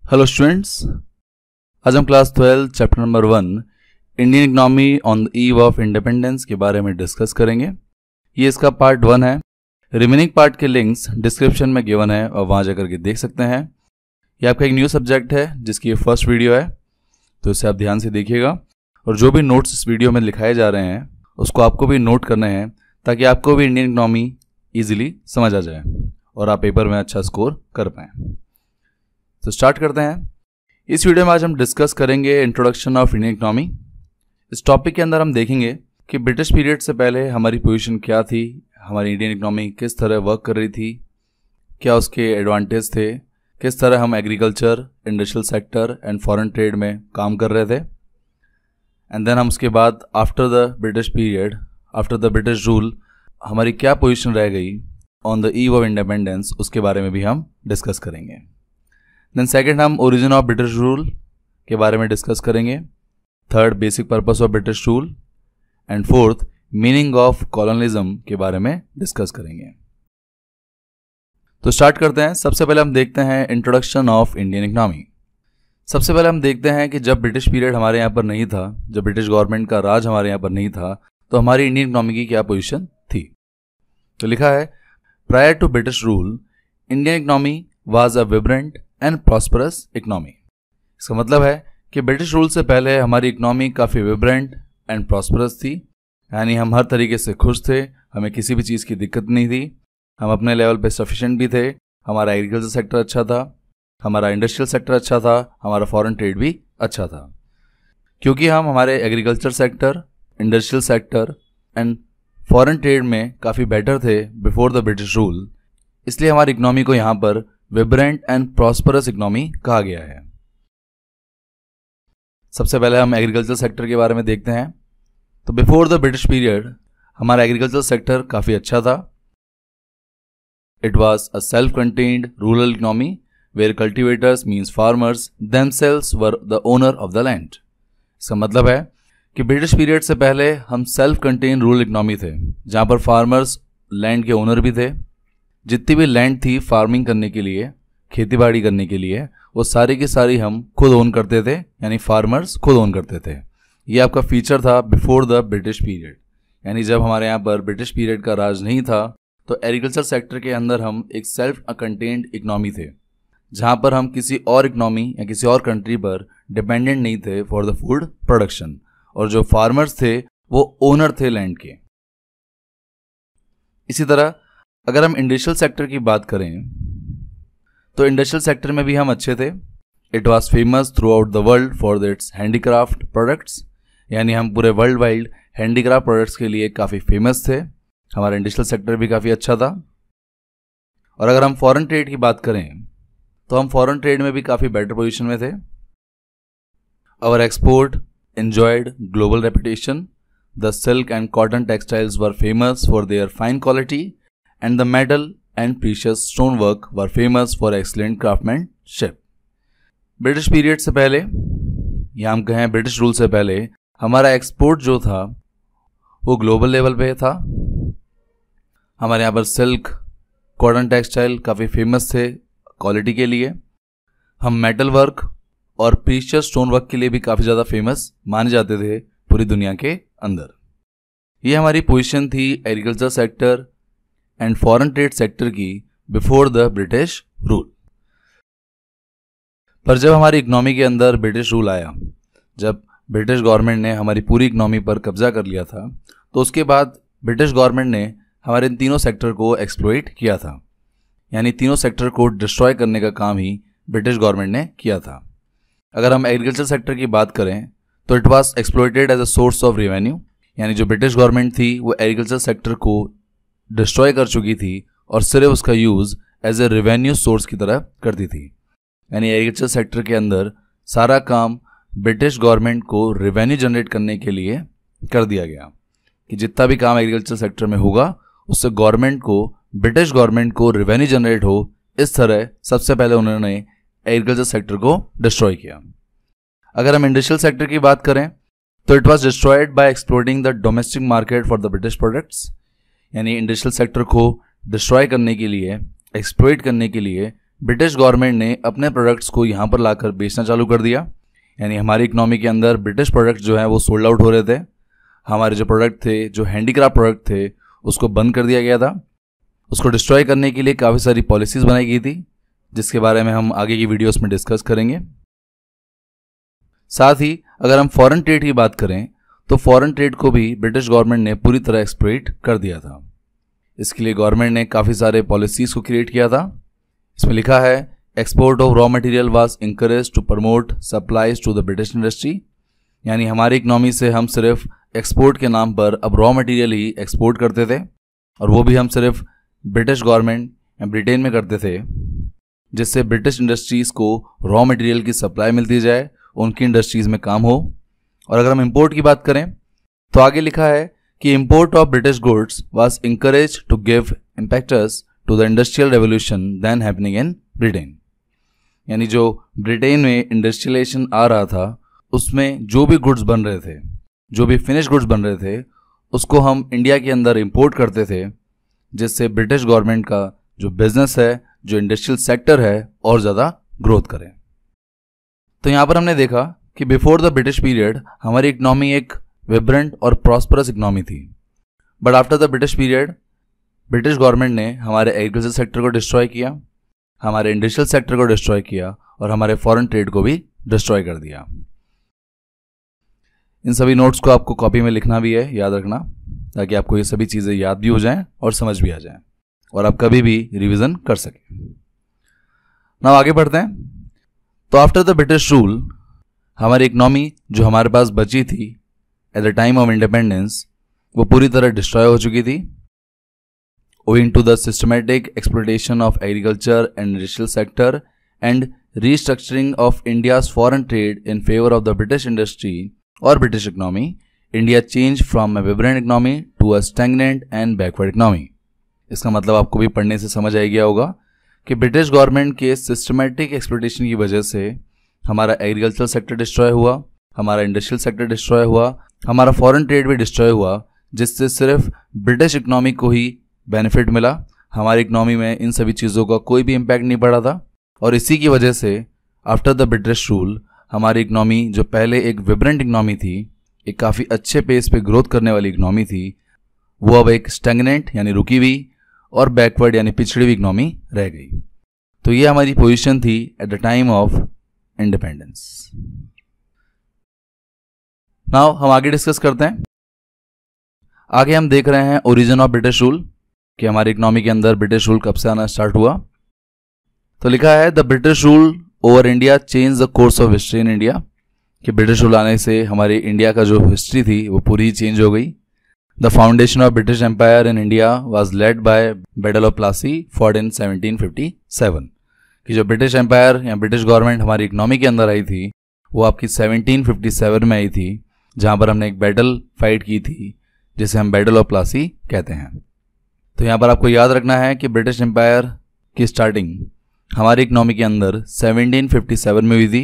Hello students, आज हम class 12 chapter number 1 Indian economy on the eve of independence के बारे में डिस्कस करेंगे। ये इसका पार्ट 1 है। रिमेनिंग पार्ट के लिंक्स डिस्क्रिप्शन में गिवन है और वहाँ जाकर के देख सकते हैं। ये आपका एक न्यू सब्जेक्ट है जिसकी ये फर्स्ट वीडियो है, तो इसे आप ध्यान से देखिएगा और जो भी नोट्स इस वीडियो में लिखाए जा रहे हैं उसको आपको भी नोट करने हैं ताकि आपको भी इंडियन इकोनॉमी ईजिली समझ आ जाए और आप पेपर में अच्छा स्कोर कर पाएँ। तो स्टार्ट करते हैं। इस वीडियो में आज हम डिस्कस करेंगे इंट्रोडक्शन ऑफ इंडियन इकोनॉमी। इस टॉपिक के अंदर हम देखेंगे कि ब्रिटिश पीरियड से पहले हमारी पोजीशन क्या थी, हमारी इंडियन इकोनॉमी किस तरह वर्क कर रही थी, क्या उसके एडवांटेज थे, किस तरह हम agriculture, industrial sector and foreign trade में काम कर रहे थे। एंड देन हम उसके बाद after the British period, after the British rule हमारी क्या पोजीशन रह गई on the eve of independence, उसके बारे में भी हम डिस्कस करेंगे। देन सेकेंड हम ओरिजिन ऑफ ब्रिटिश रूल के बारे में डिस्कस करेंगे। Third basic purpose of British rule and fourth meaning of colonialism के बारे में डिस्कस करेंगे। तो स्टार्ट करते हैं। सबसे पहले हम देखते हैं इंट्रोडक्शन ऑफ इंडियन इकोनॉमी। सबसे पहले हम देखते हैं कि जब ब्रिटिश पीरियड हमारे यहाँ पर नहीं था, जब ब्रिटिश गवर्नमेंट का राज हमारे यहाँ पर नहीं था, तो हमारी इंडियन इकोनॉमी की क्या पोजीशन थी। तो लिखा है prior to British rule Indian economy was a vibrant and prosperous economy. इसका मतलब है कि ब्रिटिश रूल से पहले हमारी इकोनॉमी काफ़ी विब्रेंट एंड प्रॉस्परस थी, यानी हम हर तरीके से खुश थे, हमें किसी भी चीज़ की दिक्कत नहीं थी, हम अपने लेवल पे सफिशिएंट भी थे, हमारा एग्रीकल्चर सेक्टर अच्छा था, हमारा इंडस्ट्रियल सेक्टर अच्छा था, हमारा फॉरेन ट्रेड भी अच्छा था। क्योंकि हम हमारे agriculture sector, industrial sector and foreign trade में काफ़ी बेटर थे बिफोर द ब्रिटिश रूल, इसलिए हमारी इकोनॉमी को यहाँ पर विब्रेंट एंड प्रॉस्परस इकोनॉमी कहा गया है। सबसे पहले हम एग्रीकल्चर सेक्टर के बारे में देखते हैं। तो बिफोर द ब्रिटिश पीरियड हमारा एग्रीकल्चर सेक्टर काफ़ी अच्छा था। It was a self contained rural economy where cultivators means farmers themselves were the owner of the land. इसका मतलब है कि ब्रिटिश पीरियड से पहले हम सेल्फ कंटेन्ड रूरल इकोनॉमी थे, जहाँ पर फार्मर्स लैंड के ओनर भी थे। जितनी भी लैंड थी फार्मिंग करने के लिए, खेती बाड़ी करने के लिए, वो सारी की सारी हम खुद ओन करते थे, यानी फार्मर्स खुद ओन करते थे। ये आपका फीचर था बिफोर द ब्रिटिश पीरियड, यानी जब हमारे यहाँ पर ब्रिटिश पीरियड का राज नहीं था तो एग्रीकल्चर सेक्टर के अंदर हम एक सेल्फ कंटेन्ड इकोनॉमी थे, जहाँ पर हम किसी और इकोनॉमी या किसी और कंट्री पर डिपेंडेंट नहीं थे फॉर द फूड प्रोडक्शन, और जो फार्मर्स थे वो ओनर थे लैंड के। इसी तरह अगर हम इंडस्ट्रियल सेक्टर की बात करें तो इंडस्ट्रियल सेक्टर में भी हम अच्छे थे। It was famous through out the world for its handicraft products, यानी हम पूरे वर्ल्ड वाइड हैंडीक्राफ्ट प्रोडक्ट्स के लिए काफ़ी फेमस थे। हमारा इंडस्ट्रियल सेक्टर भी काफ़ी अच्छा था। और अगर हम फॉरेन ट्रेड की बात करें तो हम फॉरेन ट्रेड में भी काफ़ी बेटर पोजीशन में थे। Our export enjoyed global reputation. The silk and cotton textiles were famous for their fine quality and the metal and precious stonework were famous for excellent craftsmanship. British period से पहले या हम कहें British rule से पहले हमारा export जो था वो ग्लोबल लेवल पे था। हमारे यहाँ पर सिल्क, कॉटन टेक्सटाइल काफ़ी फेमस थे क्वालिटी के लिए। हम मेटल वर्क और प्रीशियस स्टोन वर्क के लिए भी काफ़ी ज़्यादा फेमस माने जाते थे पूरी दुनिया के अंदर। ये हमारी पोजीशन थी agriculture sector and foreign trade sector की बिफोर द ब्रिटिश रूल। पर जब हमारी इकोनॉमी के अंदर ब्रिटिश रूल आया, जब ब्रिटिश गवर्नमेंट ने हमारी पूरी इकोनॉमी पर कब्जा कर लिया था, तो उसके बाद ब्रिटिश गवर्नमेंट ने हमारे इन तीनों सेक्टर को एक्सप्लॉइट किया था, यानी तीनों सेक्टर को डिस्ट्रॉय करने का काम ही ब्रिटिश गवर्नमेंट ने किया था। अगर हम एग्रीकल्चर सेक्टर की बात करें तो it was exploited as a source of revenue, यानी जो ब्रिटिश गवर्नमेंट थी वो एग्रीकल्चर सेक्टर को डिस्ट्रॉय कर चुकी थी और सिर्फ उसका use as a revenue source की तरह करती थी। यानी एग्रीकल्चर सेक्टर के अंदर सारा काम ब्रिटिश गवर्नमेंट को रेवेन्यू जनरेट करने के लिए कर दिया गया कि जितना भी काम एग्रीकल्चर सेक्टर में होगा उससे गवर्नमेंट को, ब्रिटिश गवर्नमेंट को रेवेन्यू जनरेट हो, इस तरह सबसे पहले उन्होंने एग्रीकल्चर सेक्टर को डिस्ट्रॉय किया। अगर हम इंडस्ट्रियल सेक्टर की बात करें तो it was destroyed by exploiting the domestic market for the British products, यानी इंडस्ट्रियल सेक्टर को डिस्ट्रॉय करने के लिए, एक्सप्लोइट करने के लिए ब्रिटिश गवर्नमेंट ने अपने प्रोडक्ट्स को यहाँ पर लाकर बेचना चालू कर दिया। यानी हमारी इकोनॉमी के अंदर ब्रिटिश प्रोडक्ट्स जो हैं वो सोल्ड आउट हो रहे थे। हमारे जो प्रोडक्ट थे, जो हैंडीक्राफ्ट प्रोडक्ट थे, उसको बंद कर दिया गया था। उसको डिस्ट्रॉय करने के लिए काफ़ी सारी पॉलिसीज़ बनाई गई थी, जिसके बारे में हम आगे की वीडियोस में डिस्कस करेंगे। साथ ही अगर हम फॉरेन ट्रेड की बात करें तो फॉरेन ट्रेड को भी ब्रिटिश गवर्नमेंट ने पूरी तरह एक्सप्लॉइट कर दिया था। इसके लिए गवर्नमेंट ने काफ़ी सारे पॉलिसीज़ को क्रिएट किया था। इसमें लिखा है export of raw material was encourage to promote supplies to the British industry. यानी हमारी इकनॉमी से हम सिर्फ एक्सपोर्ट के नाम पर अब रॉ मटेरियल ही एक्सपोर्ट करते थे, और वो भी हम सिर्फ ब्रिटिश गवर्नमेंट या ब्रिटेन में करते थे, जिससे ब्रिटिश इंडस्ट्रीज़ को रॉ मटेरियल की सप्लाई मिलती जाए, उनकी इंडस्ट्रीज़ में काम हो। और अगर हम इंपोर्ट की बात करें तो आगे लिखा है कि import of British goods was encourage to give impetus to the industrial revolution then happening in Britain. यानी जो ब्रिटेन में इंडस्ट्रियलाइजेशन आ रहा था, उसमें जो भी गुड्स बन रहे थे, जो भी फिनिश गुड्स बन रहे थे, उसको हम इंडिया के अंदर इंपोर्ट करते थे, जिससे ब्रिटिश गवर्नमेंट का जो बिजनेस है, जो इंडस्ट्रियल सेक्टर है, और ज़्यादा ग्रोथ करे। तो यहाँ पर हमने देखा कि बिफोर द ब्रिटिश पीरियड हमारी इकनॉमी एक विब्रेंट और प्रॉस्परस इकनॉमी थी, but after the British period British government ने हमारे एग्रीकल्चर सेक्टर को डिस्ट्रॉय किया, हमारे इंडस्ट्रियल सेक्टर को डिस्ट्रॉय किया, और हमारे फॉरेन ट्रेड को भी डिस्ट्रॉय कर दिया। इन सभी नोट्स को आपको कॉपी में लिखना भी है, याद रखना, ताकि आपको ये सभी चीज़ें याद भी हो जाएं और समझ भी आ जाएं, और आप कभी भी रिवीजन कर सकें। नाउ आगे बढ़ते हैं। तो आफ्टर द ब्रिटिश रूल हमारी इकनॉमी जो हमारे पास बची थी at the time of independence, वो पूरी तरह डिस्ट्रॉय हो चुकी थी, owing to the systematic exploitation of agriculture and industrial sector and restructuring of India's foreign trade in favor of the British industry or British economy, India changed from a vibrant economy to a stagnant and backward economy. इसका मतलब आपको भी पढ़ने से समझ आ गया होगा कि ब्रिटिश गवर्नमेंट के सिस्टमैटिक एक्सप्लॉइटेशन की वजह से हमारा एग्रीकल्चर सेक्टर डिस्ट्रॉय हुआ, हमारा इंडस्ट्रियल सेक्टर डिस्ट्रॉय हुआ, हमारा फॉरेन ट्रेड भी डिस्ट्रॉय हुआ, जिससे सिर्फ ब्रिटिश इकनॉमी को ही बेनिफिट मिला। हमारी इकनॉमी में इन सभी चीज़ों का कोई भी इम्पैक्ट नहीं पड़ा था, और इसी की वजह से आफ्टर द ब्रिटिश रूल हमारी इकनॉमी जो पहले एक विब्रेंट इकनॉमी थी, एक काफ़ी अच्छे पेस पे ग्रोथ करने वाली इकनॉमी थी, वो अब एक स्टैग्नेंट यानी रुकी हुई और बैकवर्ड यानी पिछड़ी हुई इकनॉमी रह गई। तो ये हमारी पोजीशन थी at the time of independence. Now हम आगे डिस्कस करते हैं। आगे हम देख रहे हैं ओरिजिन ऑफ ब्रिटिश रूल, कि हमारी इकनॉमी के अंदर ब्रिटिश रूल कब से आना स्टार्ट हुआ। तो लिखा है the British rule over India change the course of history in India, कि ब्रिटिश रूल आने से हमारी इंडिया का जो हिस्ट्री थी वो पूरी चेंज हो गई। The foundation of British empire in India was laid by battle of Plassey fought in 1757, कि जो ब्रिटिश एम्पायर या ब्रिटिश गवर्नमेंट हमारी इकनॉमी के अंदर आई थी, वो आपकी 1757 में आई थी, जहाँ पर हमने एक बैटल फाइट की थी, जिसे हम बैटल ऑफ प्लासी कहते हैं। तो यहाँ पर आपको याद रखना है कि ब्रिटिश एम्पायर की स्टार्टिंग हमारी इकनॉमी के अंदर 1757 में हुई थी,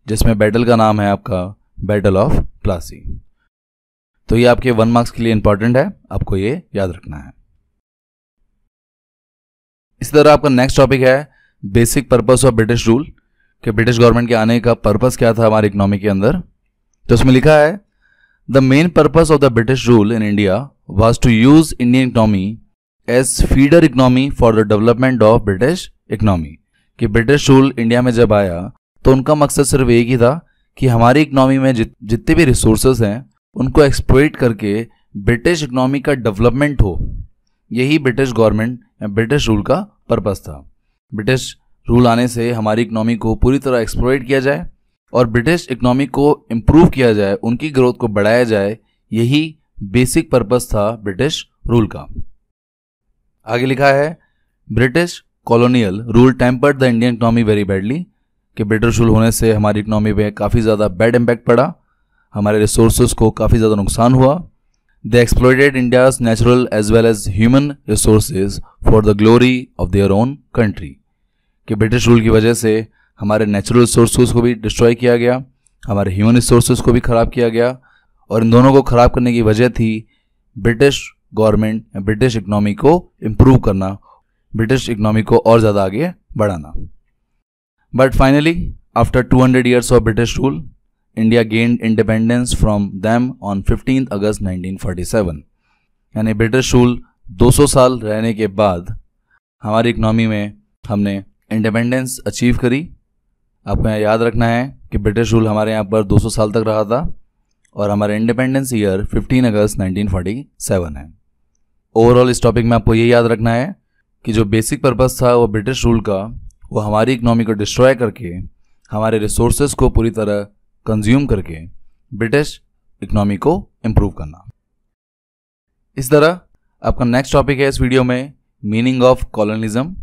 जिसमें बैटल का नाम है आपका बैटल ऑफ प्लासी। तो ये आपके 1 मार्क्स के लिए इंपॉर्टेंट है, आपको ये याद रखना है। इसी तरह आपका नेक्स्ट टॉपिक है basic purpose of British rule, कि ब्रिटिश गवर्नमेंट के आने का पर्पस क्या था हमारी इकनॉमी के अंदर। तो उसमें लिखा है the main purpose of the British rule in India was to use Indian economy as feeder economy for the development of British economy, कि ब्रिटिश रूल इंडिया में जब आया तो उनका मकसद सिर्फ एक ही था कि हमारी इकनॉमी में जितने भी रिसोर्सेज हैं उनको एक्सप्लॉइट करके ब्रिटिश इकनॉमी का डेवलपमेंट हो। यही ब्रिटिश गवर्नमेंट या ब्रिटिश रूल का पर्पस था। ब्रिटिश रूल आने से हमारी इकनॉमी को पूरी तरह एक्सप्लॉइट किया जाए और ब्रिटिश इकनॉमी को इम्प्रूव किया जाए, उनकी ग्रोथ को बढ़ाया जाए, यही बेसिक पर्पस था ब्रिटिश रूल का। आगे लिखा है British colonial rule tempered the Indian economy very badly, कि ब्रिटिश रूल होने से हमारी इकनॉमी पे काफ़ी ज़्यादा बैड इम्पैक्ट पड़ा, हमारे रिसोर्सेज को काफ़ी ज़्यादा नुकसान हुआ। They exploited India's natural as well as human resources for the glory of their own country, कि ब्रिटिश रूल की वजह से हमारे नेचुरल रिसोर्सेज को भी डिस्ट्रॉय किया गया, हमारे ह्यूमन रिसोर्सेज को भी ख़राब किया गया, और इन दोनों को ख़राब करने की वजह थी ब्रिटिश गवर्नमेंट या ब्रिटिश इकनॉमी को इम्प्रूव करना, ब्रिटिश इकनॉमी को और ज़्यादा आगे बढ़ाना। But finally after 200 years of British rule, India gained independence from them on 15 अगस्त 1947। यानी ब्रिटिश रूल 200 साल रहने के बाद हमारी इकनॉमी में हमने इंडिपेंडेंस अचीव करी। आपको यहाँ याद रखना है कि ब्रिटिश रूल हमारे यहाँ पर 200 साल तक रहा था और हमारा इंडिपेंडेंस ईयर 15 अगस्त 1947 है। ओवरऑल इस टॉपिक में आपको ये याद रखना है कि जो बेसिक पर्पस था वो ब्रिटिश रूल का, वो हमारी इकनॉमी को डिस्ट्रॉय करके, हमारे रिसोर्सेज को पूरी तरह कंज्यूम करके ब्रिटिश इकनॉमी को इम्प्रूव करना। इस तरह आपका नेक्स्ट टॉपिक है इस वीडियो में मीनिंग ऑफ कॉलोनिज्म।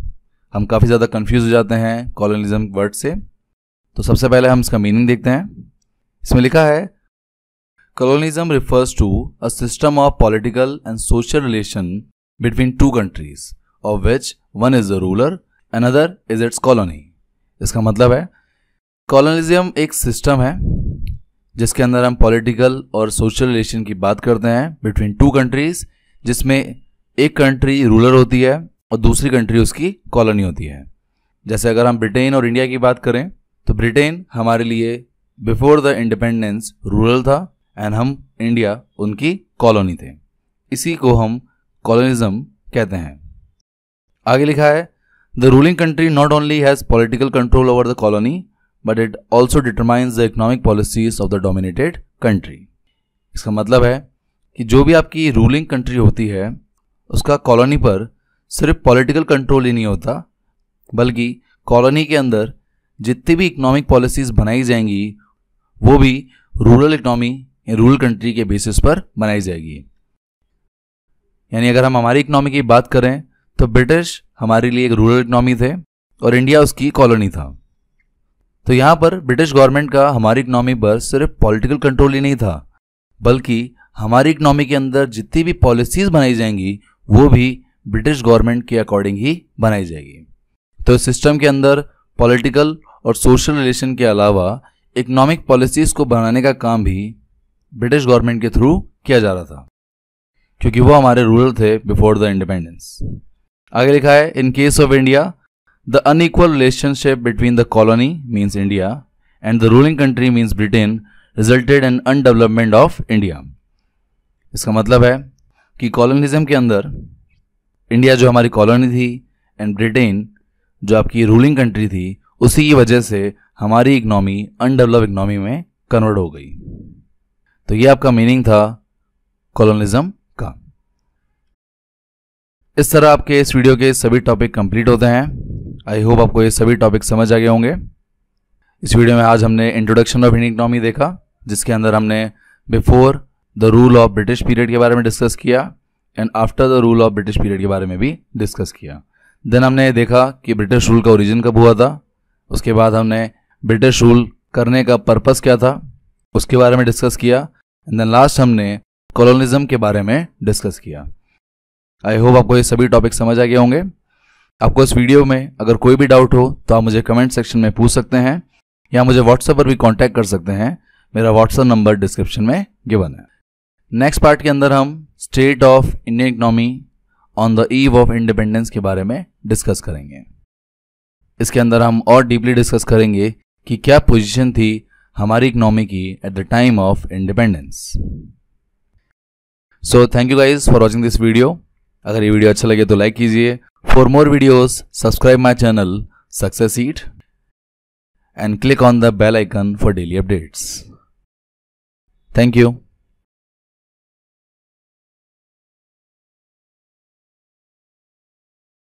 हम काफ़ी ज़्यादा कंफ्यूज हो जाते हैं कॉलोनिज्म वर्ड से, तो सबसे पहले हम इसका मीनिंग देखते हैं। इसमें लिखा है colonialism refers to a system of political and social relation between two countries of which one is the ruler, another is its colony. इसका मतलब है कॉलोनिज्म एक सिस्टम है जिसके अंदर हम पॉलिटिकल और सोशल रिलेशन की बात करते हैं बिटवीन टू कंट्रीज, जिसमें एक कंट्री रूलर होती है और दूसरी कंट्री उसकी कॉलोनी होती है। जैसे अगर हम ब्रिटेन और इंडिया की बात करें तो ब्रिटेन हमारे लिए बिफोर द इंडिपेंडेंस रूरल था एंड हम इंडिया उनकी कॉलोनी थे। इसी को हम कॉलोनिज्म कहते हैं। आगे लिखा है the ruling country not only has political control over the colony but it also determines the economic policies of the dominated country. इसका मतलब है कि जो भी आपकी रूलिंग कंट्री होती है उसका कॉलोनी पर सिर्फ पॉलिटिकल कंट्रोल ही नहीं होता, बल्कि कॉलोनी के अंदर जितनी भी इकोनॉमिक पॉलिसीज़ बनाई जाएंगी वो भी रूरल इकोनॉमी या रूरल कंट्री के बेसिस पर बनाई जाएगी। यानी अगर हम हमारी इकोनॉमी की बात करें तो ब्रिटिश हमारे लिए एक रूरल इकोनॉमी थे और इंडिया उसकी कॉलोनी था। तो यहाँ पर ब्रिटिश गवर्नमेंट का हमारी इकोनॉमी पर सिर्फ पॉलिटिकल कंट्रोल ही नहीं था, बल्कि हमारी इकोनॉमी के अंदर जितनी भी पॉलिसीज़ बनाई जाएंगी वो भी ब्रिटिश गवर्नमेंट के अकॉर्डिंग ही बनाई जाएगी। तो इस सिस्टम के अंदर पॉलिटिकल और सोशल रिलेशन के अलावा इकोनॉमिक पॉलिसीज़ को बनाने का काम भी ब्रिटिश गवर्नमेंट के थ्रू किया जा रहा था, क्योंकि वो हमारे रूलर थे बिफोर द इंडिपेंडेंस। आगे लिखा है in case of India the unequal relationship between the colony means India and the ruling country means Britain resulted in undevelopment of India. इसका मतलब है कि कॉलोनिज्म के अंदर इंडिया जो हमारी कॉलोनी थी एंड ब्रिटेन जो आपकी रूलिंग कंट्री थी, उसी की वजह से हमारी इकनॉमी अनडेवलप इकनॉमी में कन्वर्ट हो गई। तो ये आपका मीनिंग था कॉलोनिज्म का। इस तरह आपके इस वीडियो के सभी टॉपिक कंप्लीट होते हैं। आई होप आपको ये सभी टॉपिक समझ आ गए होंगे। इस वीडियो में आज हमने इंट्रोडक्शन ऑफ इंडियन इकनॉमी देखा, जिसके अंदर हमने before the rule of British period के बारे में डिस्कस किया and after the rule of British period के बारे में भी डिस्कस किया। देन हमने देखा कि ब्रिटिश रूल का ओरिजिन कब हुआ था। उसके बाद हमने ब्रिटिश रूल करने का पर्पस क्या था उसके बारे में डिस्कस किया एंड देन लास्ट हमने कॉलोनिज्म के बारे में डिस्कस किया। आई होप आपको ये सभी टॉपिक समझ आ गए होंगे। आपको इस वीडियो में अगर कोई भी डाउट हो तो आप मुझे कमेंट सेक्शन में पूछ सकते हैं या मुझे व्हाट्सएप पर भी कांटेक्ट कर सकते हैं। मेरा व्हाट्सएप नंबर डिस्क्रिप्शन में गिवन है। नेक्स्ट पार्ट के अंदर हम state of Indian economy on the eve of independence के बारे में डिस्कस करेंगे। इसके अंदर हम और डीपली डिस्कस करेंगे कि क्या पोजीशन थी हमारी इकनॉमी की at the time of independence. So thank you guys for watching this video. अगर ये वीडियो अच्छा लगे तो लाइक कीजिए। For more videos subscribe my channel success seat and click on the bell icon for daily updates. Thank you.